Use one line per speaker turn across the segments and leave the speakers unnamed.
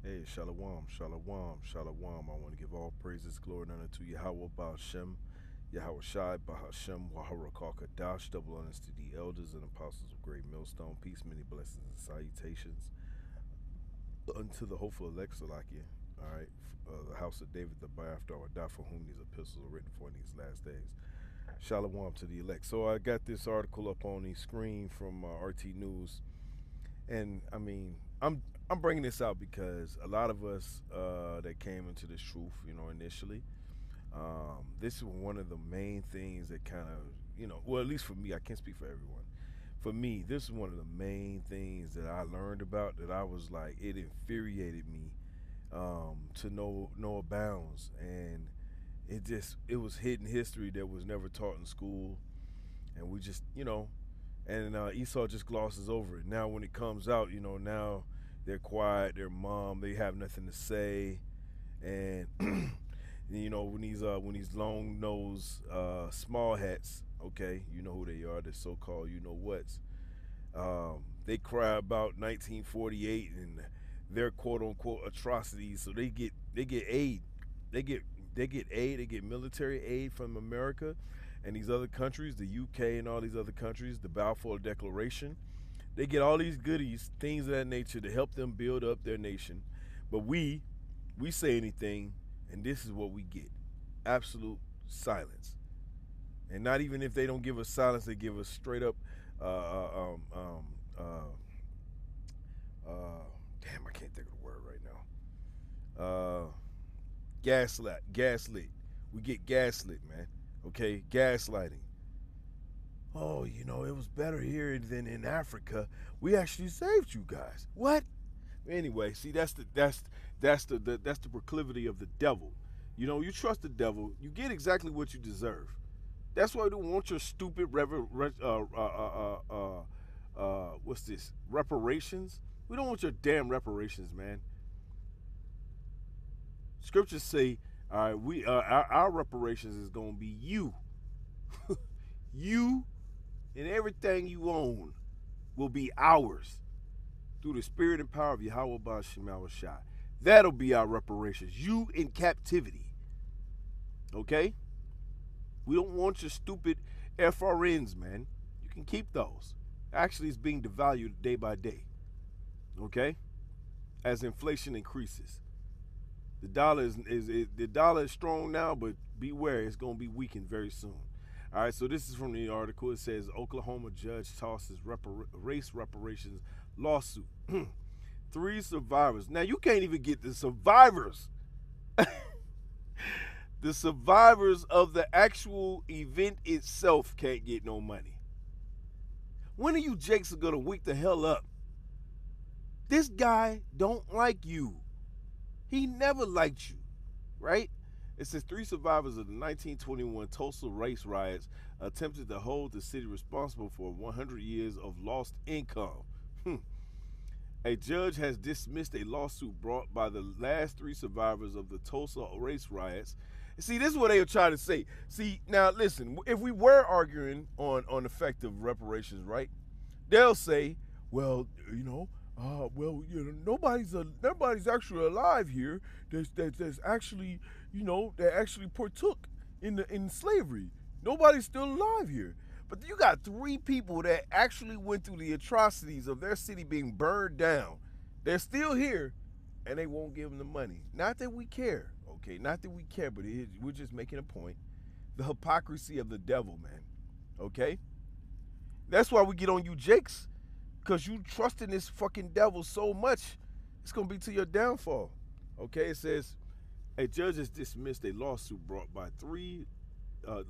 Hey, Shalom, Shalom, Shalom. I want to give all praises, glory, and honor to Yahweh Ba'Shem, Yahweh Shai, Bahashem, Waharakal Kadash, double honors to the elders and apostles of Great Millstone. Peace, many blessings, and salutations unto the hopeful elect, Salakia. All right, the house of David, the by after our die, for whom these epistles are written for in these last days. Shalom to the elect. So I got this article up on the screen from RT News, and I mean, I'm bringing this out because a lot of us that came into this truth, initially, this is one of the main things that kind of, well, at least for me, I can't speak for everyone. For me, this is one of the main things that I learned about that I was like, it infuriated me to no bounds, and it was hidden history that was never taught in school, and we just, and Esau just glosses over it. Now when it comes out, now they're quiet, they're mum, they have nothing to say, and when these long nose small hats, okay, you know who they are, the so-called whats. They cry about 1948 and their quote unquote atrocities, so they get aid, they get aid, they get military aid from America and these other countries, the UK and all these other countries, the Balfour Declaration. They get all these goodies, things of that nature to help them build up their nation. But we say anything, and this is what we get: absolute silence. And not even if they don't give us silence, they give us straight up. Uh, uh, um, um, uh, Damn, I can't think of the word right now. Gaslit. We get gaslit, man. Okay, gaslighting. Oh, it was better here than in Africa. We actually saved you guys. What? Anyway, see, that's the proclivity of the devil. You trust the devil, you get exactly what you deserve. That's why we don't want your stupid what's this, reparations. We don't want your damn reparations, man. Scriptures say, all right, our reparations is gonna be you, you, and everything you own will be ours through the spirit and power of Yahweh Ba'Shem Shai. That'll be our reparations. You in captivity. Okay? We don't want your stupid FRNs, man. You can keep those. Actually, it's being devalued day by day. Okay? As inflation increases. The dollar is strong now, but beware, it's gonna be weakened very soon. All right, so this is from the article. It says Oklahoma judge tosses race reparations lawsuit. Three survivors. Now you can't even get the survivors. The survivors of the actual event itself can't get no money. When are you Jakes are gonna wake the hell up? This guy don't like you. He never liked you, right? It says three survivors of the 1921 Tulsa race riots attempted to hold the city responsible for 100 years of lost income. A judge has dismissed a lawsuit brought by the last three survivors of the Tulsa race riots. See, this is what they were trying to say. See, now listen, if we were arguing on effective reparations, right? They'll say, well, nobody's actually alive here. That's actually, that actually partook in slavery. Nobody's still alive here. But you got three people that actually went through the atrocities of their city being burned down. They're still here, and they won't give them the money. Not that we care, okay? Not that we care, but we're just making a point. The hypocrisy of the devil, man, okay? That's why we get on you, Jakes, because you trust in this fucking devil so much, it's going to be to your downfall, okay? It says, a judge has dismissed a lawsuit brought by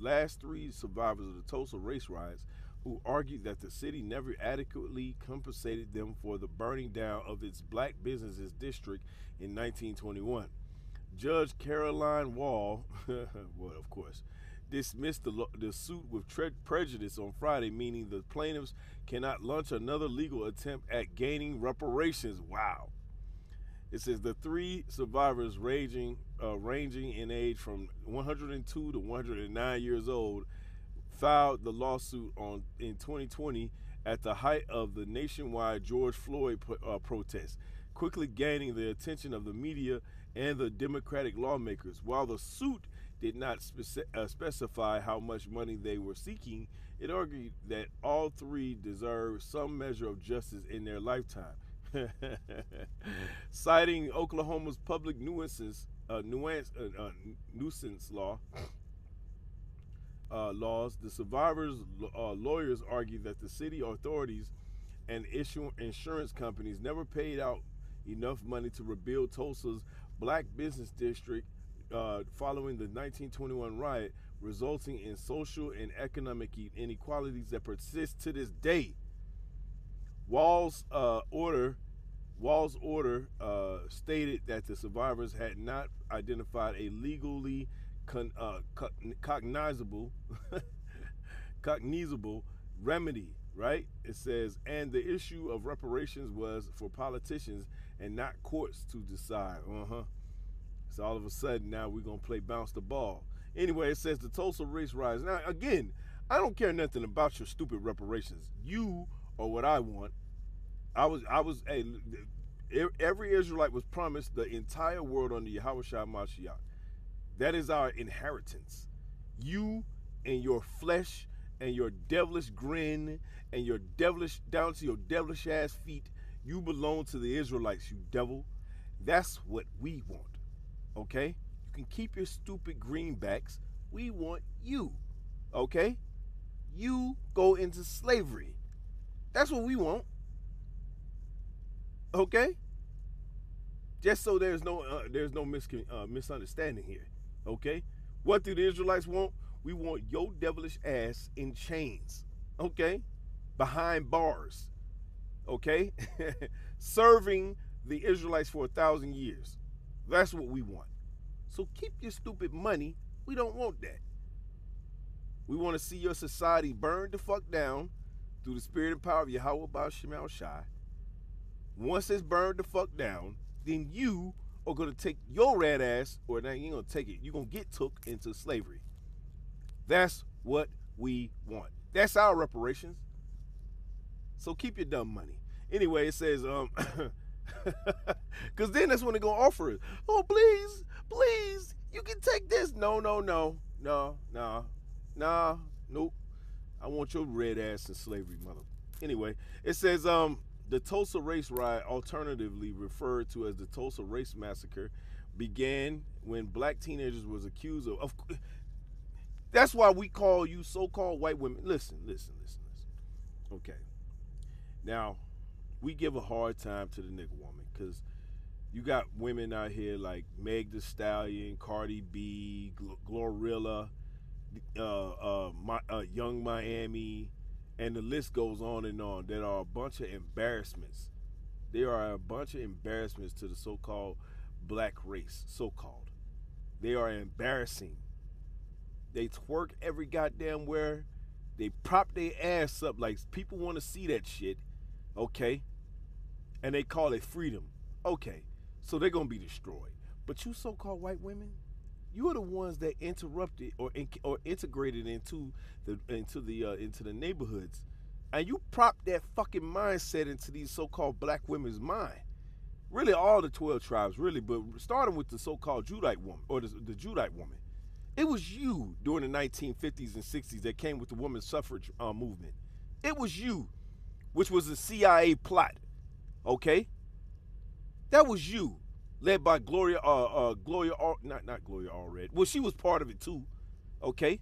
last three survivors of the Tulsa race riots who argued that the city never adequately compensated them for the burning down of its black businesses district in 1921. Judge Caroline Wall, well, of course, dismissed the suit with prejudice on Friday, meaning the plaintiffs cannot launch another legal attempt at gaining reparations. Wow. It says the three survivors ranging in age from 102 to 109 years old filed the lawsuit in 2020 at the height of the nationwide George Floyd protest. quickly gaining the attention of the media and the Democratic lawmakers. While the suit did not specify how much money they were seeking, it argued that all three deserve some measure of justice in their lifetime. Citing Oklahoma's public nuisance laws, the survivors' lawyers argued that the city authorities and insurance companies never paid out enough money to rebuild Tulsa's black business district following the 1921 riot, resulting in social and economic inequalities that persist to this day. Wall's order stated that the survivors had not identified a legally cognizable remedy, right? It says, and the issue of reparations was for politicians and not courts to decide. So all of a sudden now we're going to play bounce the ball. Anyway, it says the Tulsa race riots. Now, again, I don't care nothing about your stupid reparations. You are what I want. Hey, every Israelite was promised the entire world under Yahweh Shai Mashiach. That is our inheritance. You and your flesh and your devilish grin and your devilish, down to your devilish ass feet, you belong to the Israelites, you devil. That's what we want, okay? You can keep your stupid greenbacks. We want you, okay? You go into slavery. That's what we want, okay? Just so there's no misunderstanding here, okay? What do the Israelites want? We want your devilish ass in chains, okay? Behind bars, okay? Serving the Israelites for 1,000 years. That's what we want. So keep your stupid money. We don't want that. We want to see your society burned the fuck down through the spirit and power of Yahweh Baal Shemal Shai. Once it's burned the fuck down, then you are going to take your red ass, or now you ain't going to take it, you're going to get took into slavery. That's what we want. That's our reparations. So keep your dumb money. Anyway, it says, because then that's when they're going to offer it. Oh, please, you can take this. No, nope. I want your red ass in slavery, mother. Anyway, it says, the Tulsa race riot, alternatively referred to as the Tulsa Race Massacre, began when black teenagers was accused of that's why we call you so-called white women. Listen. Okay. Now, we give a hard time to the nigga woman because you got women out here like Meg Thee Stallion, Cardi B, Glorilla, Young Miami, and the list goes on and on. There are a bunch of embarrassments. There are a bunch of embarrassments to the so-called black race, so-called. They are embarrassing. They twerk every goddamn where. They prop their ass up like people want to see that shit, okay? And they call it freedom. Okay, so they're going to be destroyed. But you so-called white women, you are the ones that interrupted or integrated into the neighborhoods, and you prop that fucking mindset into these so-called black women's mind. Really, all the 12 tribes, really, but starting with the so-called Judite woman or the Judite woman. It was you during the 1950s and 60s that came with the women's suffrage movement. It was you, which was a CIA plot. Okay, that was you. Led by not Gloria Allred. Well, she was part of it too, okay?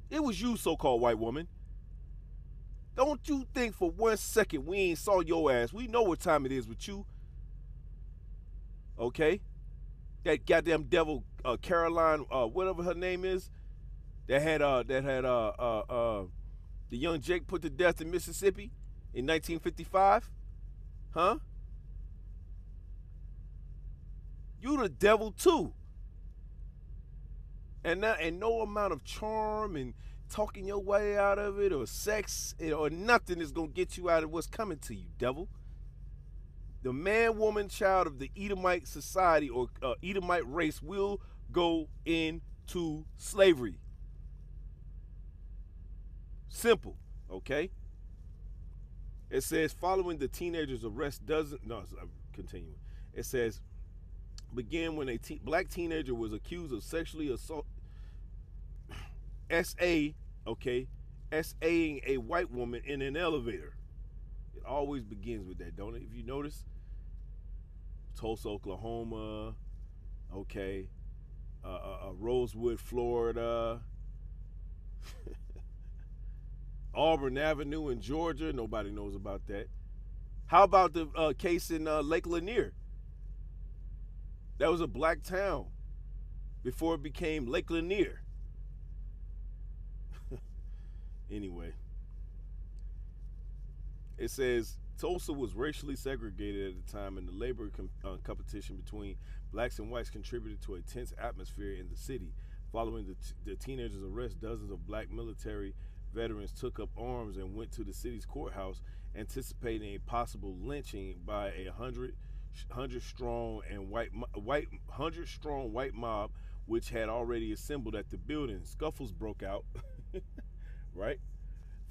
It was you, so-called white woman. Don't you think for 1 second we ain't saw your ass. We know what time it is with you, okay? That goddamn devil, Caroline, whatever her name is, that had the young Jake put to death in Mississippi in 1955, huh? You the devil too. And no amount of charm and talking your way out of it or sex or nothing is going to get you out of what's coming to you, devil. The man, woman, child of the Edomite society or Edomite race will go into slavery. Simple, okay? It says, following the teenager's arrest, doesn't. No, I'm continuing. It says, began when a black teenager was accused of sexually assault. SA, okay, SAing a white woman in an elevator. It always begins with that, don't it? If you notice, Tulsa, Oklahoma, okay, Rosewood, Florida, Auburn Avenue in Georgia. Nobody knows about that. How about the case in Lake Lanier? That was a black town before it became Lake Lanier. Anyway, it says Tulsa was racially segregated at the time, and the labor competition between blacks and whites contributed to a tense atmosphere in the city. Following the teenager's arrest, dozens of black military veterans took up arms and went to the city's courthouse, anticipating a possible lynching by a hundred strong white mob, which had already assembled at the building. Scuffles broke out, right?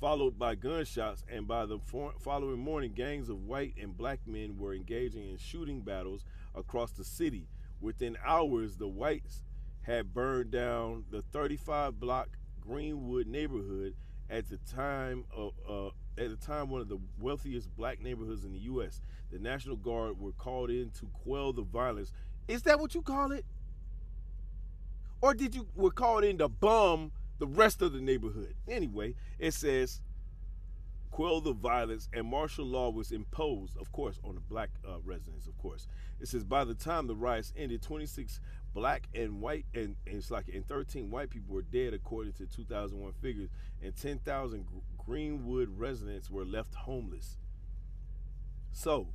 Followed by gunshots, and by the following morning, gangs of white and black men were engaging in shooting battles across the city. Within hours, the whites had burned down the 35-block Greenwood neighborhood, at the time one of the wealthiest black neighborhoods in the U.S. The National Guard were called in to quell the violence. Is that what you call it? Or were called in to bomb the rest of the neighborhood? Anyway, it says quell the violence, and martial law was imposed, of course, on the black residents, of course. It says by the time the riots ended, 26 black and white and 13 white people were dead, according to 2001 figures, and 10,000 Greenwood residents were left homeless. So,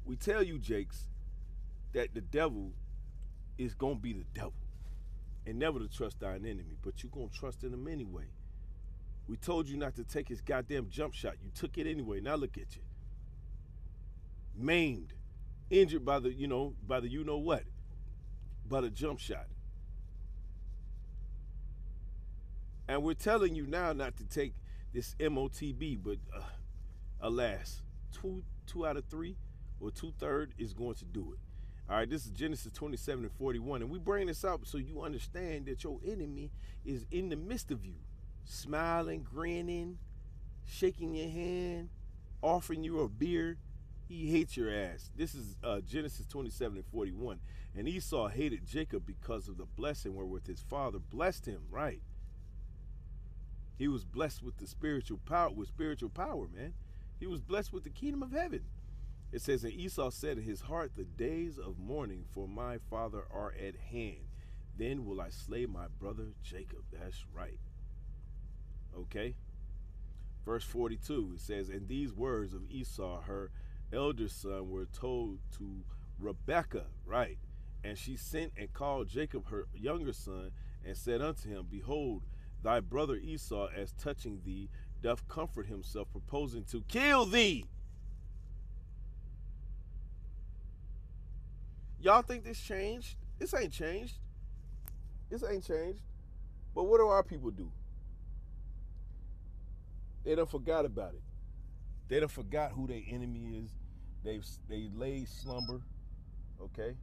we tell you, Jakes, that the devil is going to be the devil, and never to trust thine enemy, but you're going to trust in him anyway. We told you not to take his goddamn jump shot. You took it anyway. Now look at you. Maimed, injured by the you know what, by the jump shot. And we're telling you now not to take this MOTB, but alas, two out of three, or 2/3 is going to do it. All right, this is Genesis 27:41, and we bring this up so you understand that your enemy is in the midst of you, smiling, grinning, shaking your hand, offering you a beer. He hates your ass. This is Genesis 27:41. And Esau hated Jacob because of the blessing wherewith his father blessed him, right? He was blessed with the spiritual power, man. He was blessed with the kingdom of heaven. It says, and Esau said in his heart, the days of mourning for my father are at hand. Then will I slay my brother Jacob. That's right. Okay. Verse 42, it says, and these words of Esau, her elder son, were told to Rebekah, right? And she sent and called Jacob her younger son, and said unto him, behold, thy brother Esau, as touching thee, doth comfort himself, proposing to kill thee. Y'all think this changed? This ain't changed. This ain't changed. But what do our people do? They done forgot about it. They done forgot who their enemy is. They lay slumber, okay?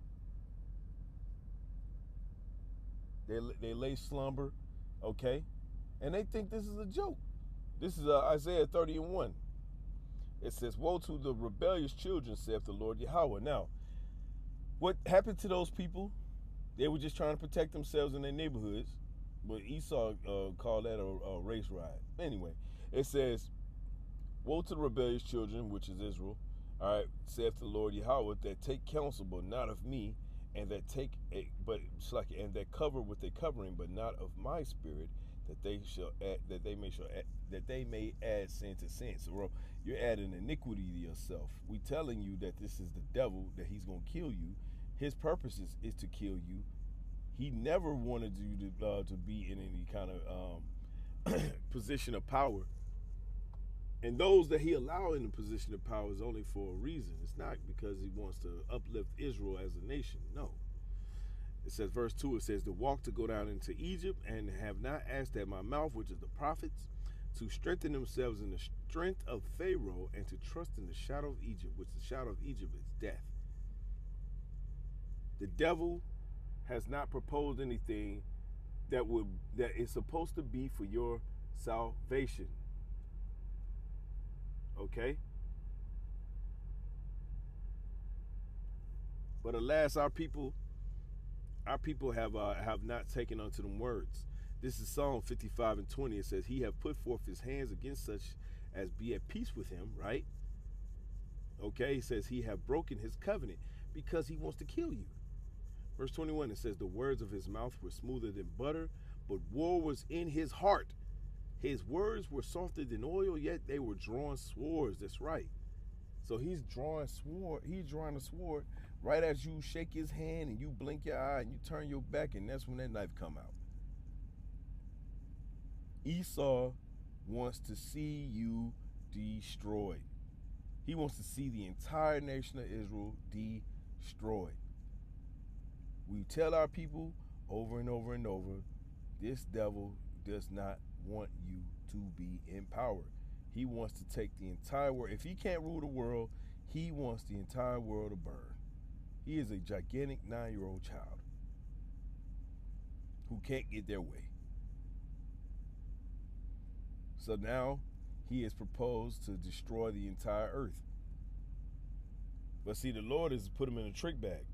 They lay slumber, okay? And they think this is a joke. This is Isaiah 30:1. It says, woe to the rebellious children, saith the Lord Yahweh. Now, what happened to those people? They were just trying to protect themselves in their neighborhoods. But Esau called that a race riot. Anyway, it says, woe to the rebellious children, which is Israel, all right, saith the Lord Yahweh, that take counsel, but not of me, and that and that cover with a covering, but not of my spirit, that they may add sin to sin. So you're adding iniquity to yourself. We telling you that this is the devil, that he's gonna kill you. His purpose is to kill you. He never wanted you to be in any kind of position of power. And those that he allowed in the position of power is only for a reason. It's not because he wants to uplift Israel as a nation. No. It says, verse 2, it says, to walk to go down into Egypt, and have not asked at my mouth, which is the prophets, to strengthen themselves in the strength of Pharaoh and to trust in the shadow of Egypt, which the shadow of Egypt is death. The devil has not proposed anything that is supposed to be for your salvation. Okay? But alas, our people have not taken unto them words. This is Psalm 55:20. It says, "He have put forth his hands against such as be at peace with him," right? Okay, he says he have broken his covenant because he wants to kill you. Verse 21, it says, "The words of his mouth were smoother than butter, but war was in his heart. His words were softer than oil, yet they were drawn swords." That's right. So he's drawing a sword right as you shake his hand and you blink your eye and you turn your back, and that's when that knife come out. Esau wants to see you destroyed. He wants to see the entire nation of Israel destroyed. We tell our people over and over and over, this devil does not want you to be in power. He wants to take the entire world. If he can't rule the world, he wants the entire world to burn. He is a gigantic 9-year-old child who can't get their way. So now he has proposed to destroy the entire earth. But see, the Lord has put him in a trick bag.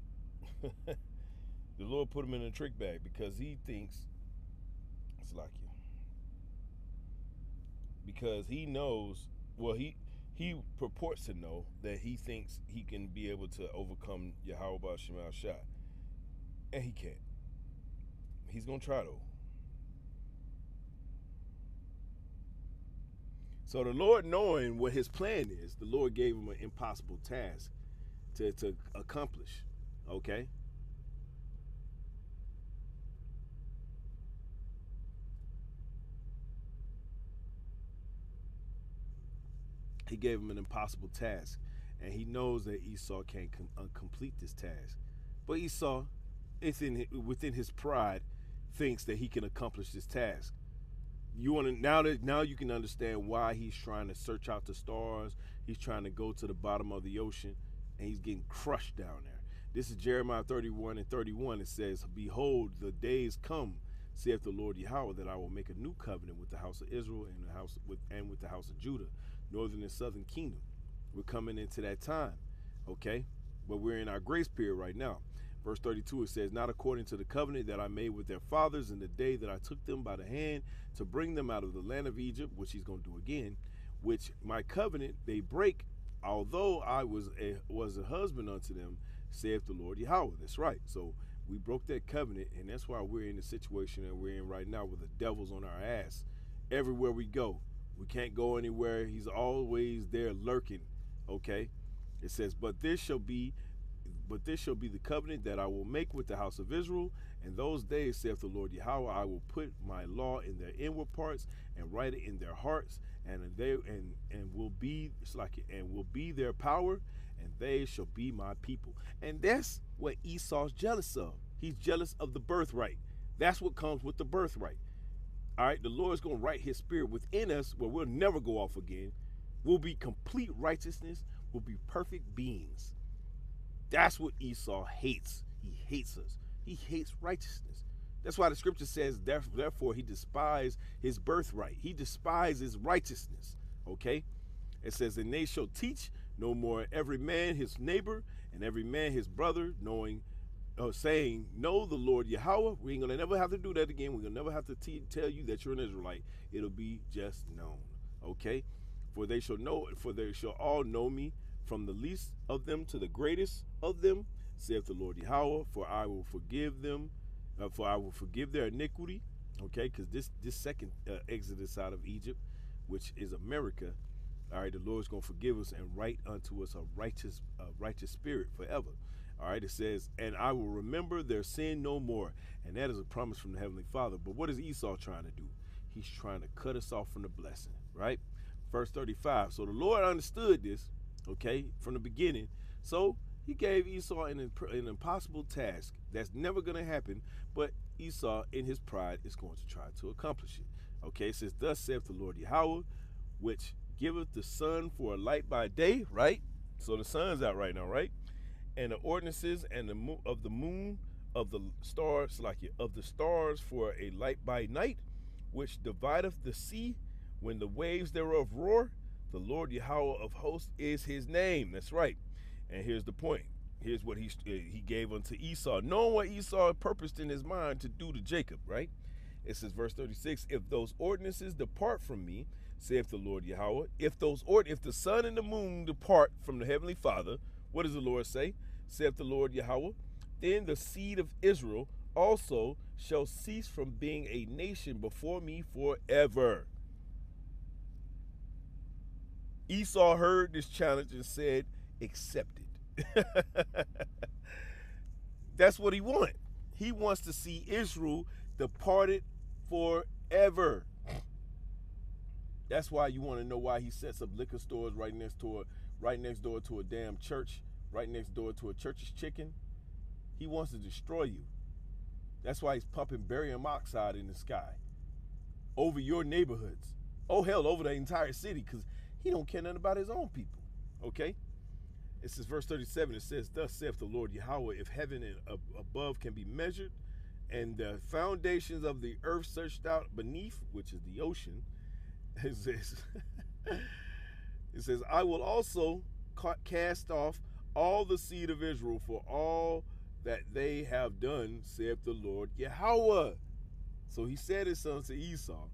The Lord put him in a trick bag because he thinks it's like you. Because he knows, well, he purports to know that he thinks he can be able to overcome Yahweh Ba'Shem Shah. And he can't. He's going to try though. So the Lord, knowing what his plan is, the Lord gave him an impossible task to accomplish. Okay? He gave him an impossible task, and he knows that Esau can't complete this task. But Esau, within his pride, thinks that he can accomplish this task. You want to now you can understand why he's trying to search out the stars. He's trying to go to the bottom of the ocean, and he's getting crushed down there. This is Jeremiah 31:31. It says, "Behold, the days come, saith the Lord Yahweh, that I will make a new covenant with the house of Israel and with the house of Judah, northern and southern kingdom." We're coming into that time, okay? But we're in our grace period right now. Verse 32, it says, "Not according to the covenant that I made with their fathers in the day that I took them by the hand to bring them out of the land of Egypt," which he's going to do again, "which my covenant they break, although I was a husband unto them, saith the Lord Yahweh." That's right. So we broke that covenant, and that's why we're in the situation that we're in right now, where the devil's on our ass everywhere we go. We can't go anywhere. He's always there lurking. Okay? It says, but this shall be the covenant that I will make with the house of Israel. In those days, saith the Lord Yahweh, I will put my law in their inward parts and write it in their hearts, and will be their power, and they shall be my people. And that's what Esau's jealous of. He's jealous of the birthright. That's what comes with the birthright. All right, the Lord's going to write his spirit within us where we'll never go off again. We'll be complete righteousness. We'll be perfect beings. That's what Esau hates. He hates us. He hates righteousness. That's why the scripture says, therefore he despised his birthright. He despises righteousness. Okay? It says, and they shall teach no more every man his neighbor and every man his brother, saying, know the Lord Yahweh. We ain't going to never have to do that again. We're going to never have to tell you that you're an Israelite. It'll be just known. Okay? For they shall all know me, from the least of them to the greatest of them, saith the Lord Yahweh, for I will forgive them, for I will forgive their iniquity. Okay, because this second exodus out of Egypt, which is America, all right, the Lord's going to forgive us and write unto us a righteous spirit forever. All right, it says, and I will remember their sin no more. And that is a promise from the Heavenly Father. But what is Esau trying to do? He's trying to cut us off from the blessing, right? Verse 35. So the Lord understood this, okay, from the beginning. So he gave Esau an impossible task that's never going to happen, but Esau, in his pride, is going to try to accomplish it. Okay, it says, thus saith the Lord Yahweh, which giveth the sun for a light by day, right? So the sun's out right now, right? And the ordinances and of the moon, of the stars, of the stars for a light by night, which divideth the sea when the waves thereof roar. The Lord Yahweh of hosts is his name. That's right. And here's the point. Here's what he gave unto Esau, knowing what Esau purposed in his mind to do to Jacob, right? It says, verse 36, if those ordinances depart from me, saith the Lord Yahweh, if the sun and the moon depart from the heavenly Father, what does the Lord say? Saith the Lord Yahweh, then the seed of Israel also shall cease from being a nation before me forever. Esau heard this challenge and said, accept it. That's what he wants. He wants to see Israel departed forever. That's why you want to know why he sets up liquor stores right next door to a damn church, right next door to a church's chicken. He wants to destroy you. That's why he's pumping barium oxide in the sky over your neighborhoods. Oh, hell, over the entire city, because he don't care nothing about his own people. Okay? It says, verse 37, it says, thus saith the Lord Yahweh, if heaven and above can be measured, and the foundations of the earth searched out beneath, which is the ocean, it says, I will also cast off all the seed of Israel for all that they have done, saith the Lord Yahweh. So he said his son to Esau.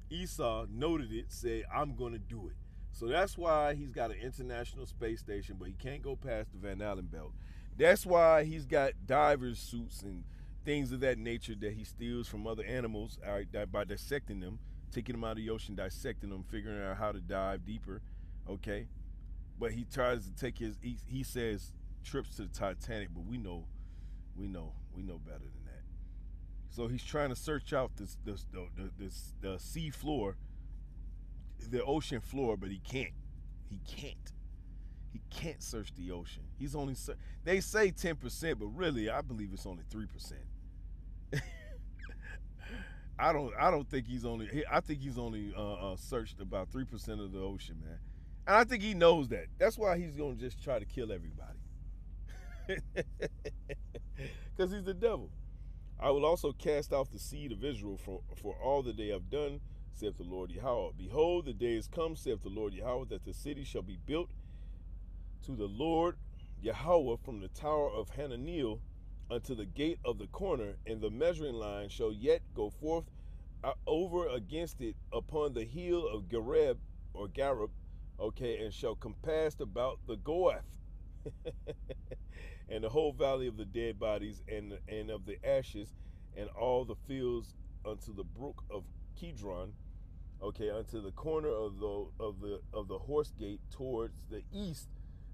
Esau noted it, said, I'm going to do it. So that's why he's got an international space station, but he can't go past the Van Allen belt. That's why he's got divers suits and things of that nature that he steals from other animals by dissecting them, taking them out of the ocean, dissecting them, figuring out how to dive deeper, okay? But he tries to take he says trips to the Titanic, but we know better than that. So he's trying to search out the sea floor, the ocean floor, but he can't. He can't search the ocean. He's only, they say 10%, but really I believe it's only 3%. I don't think he's only. I think he's only searched about 3% of the ocean, man. And I think he knows that. That's why he's gonna just try to kill everybody. Because he's the devil. I will also cast off the seed of Israel for all that they have done, saith the Lord Yahweh. Behold, the day is come, saith the Lord Yahweh, that the city shall be built to the Lord Yahweh from the tower of Hananeel unto the gate of the corner, and the measuring line shall yet go forth over against it upon the hill of Gareb, okay, and shall compass about the Goath, and the whole valley of the dead bodies and of the ashes, and all the fields unto the brook of Kidron, okay, unto the corner of the horse gate towards the east,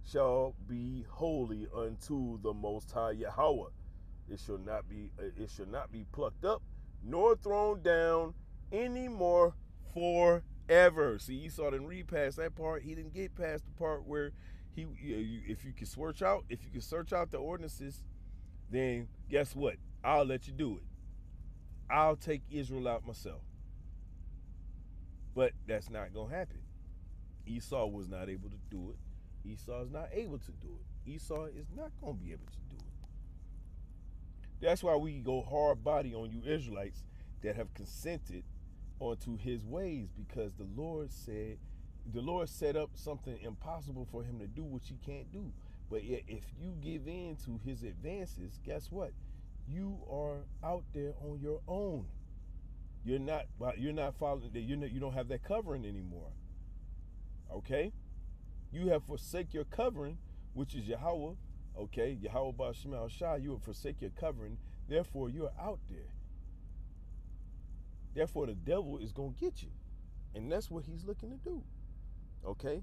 shall be holy unto the Most High Yahweh. It shall not be plucked up nor thrown down anymore forever. See, Esau didn't read past that part. He didn't get past the part where if you can search out the ordinances, then guess what? I'll let you do it. I'll take Israel out myself. But that's not gonna happen. Esau was not able to do it. Esau is not able to do it. Esau is not gonna be able to do it. That's why we go hard body on you Israelites that have consented onto his ways, because the Lord set up something impossible for him to do, which he can't do. But yet, if you give in to his advances, guess what? You are out there on your own. You're not following that. You don't have that covering anymore. Okay? You have forsake your covering, which is Yahweh. Okay, Yahweh Ba'Shem Al-Shai, you will forsake your covering, therefore you are out there. Therefore the devil is going to get you. And that's what he's looking to do. Okay?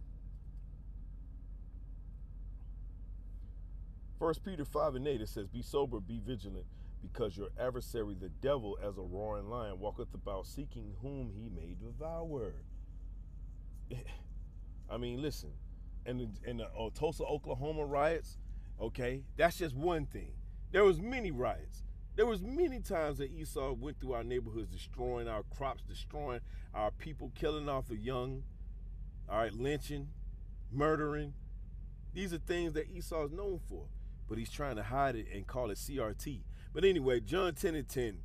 1 Peter 5:8, it says, be sober, be vigilant, because your adversary, the devil, as a roaring lion, walketh about seeking whom he may devour. I mean, listen, in the Tulsa, Oklahoma riots, okay, that's just one thing. There was many riots. There was many times that Esau went through our neighborhoods, destroying our crops, destroying our people, killing off the young, All right, lynching, murdering. These are things that Esau is known for, but he's trying to hide it and call it CRT. But anyway, John 10:10,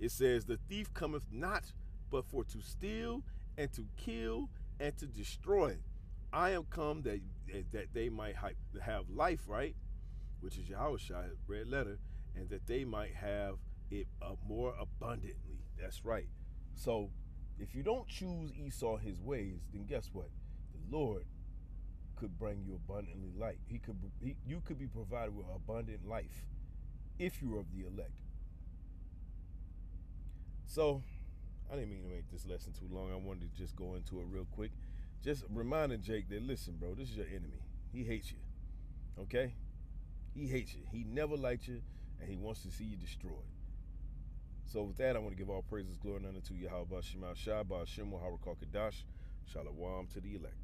it says, the thief cometh not but for to steal and to kill and to destroy. I am come that they might have life, right? Which is Yahushua, red letter, and that they might have it more abundantly. That's right. So if you don't choose Esau his ways, then guess what? The Lord could bring you abundantly life. You could be provided with abundant life if you're of the elect. So I didn't mean to make this lesson too long. I wanted to just go into it real quick. Just reminding Jake that, listen, bro, this is your enemy. He hates you. Okay? He hates you. He never liked you, and he wants to see you destroyed. So with that, I want to give all praises, glory, and honor to Yahweh Shema Shai, Ba Hashem, Harakal Kadash, Shalom to the elect.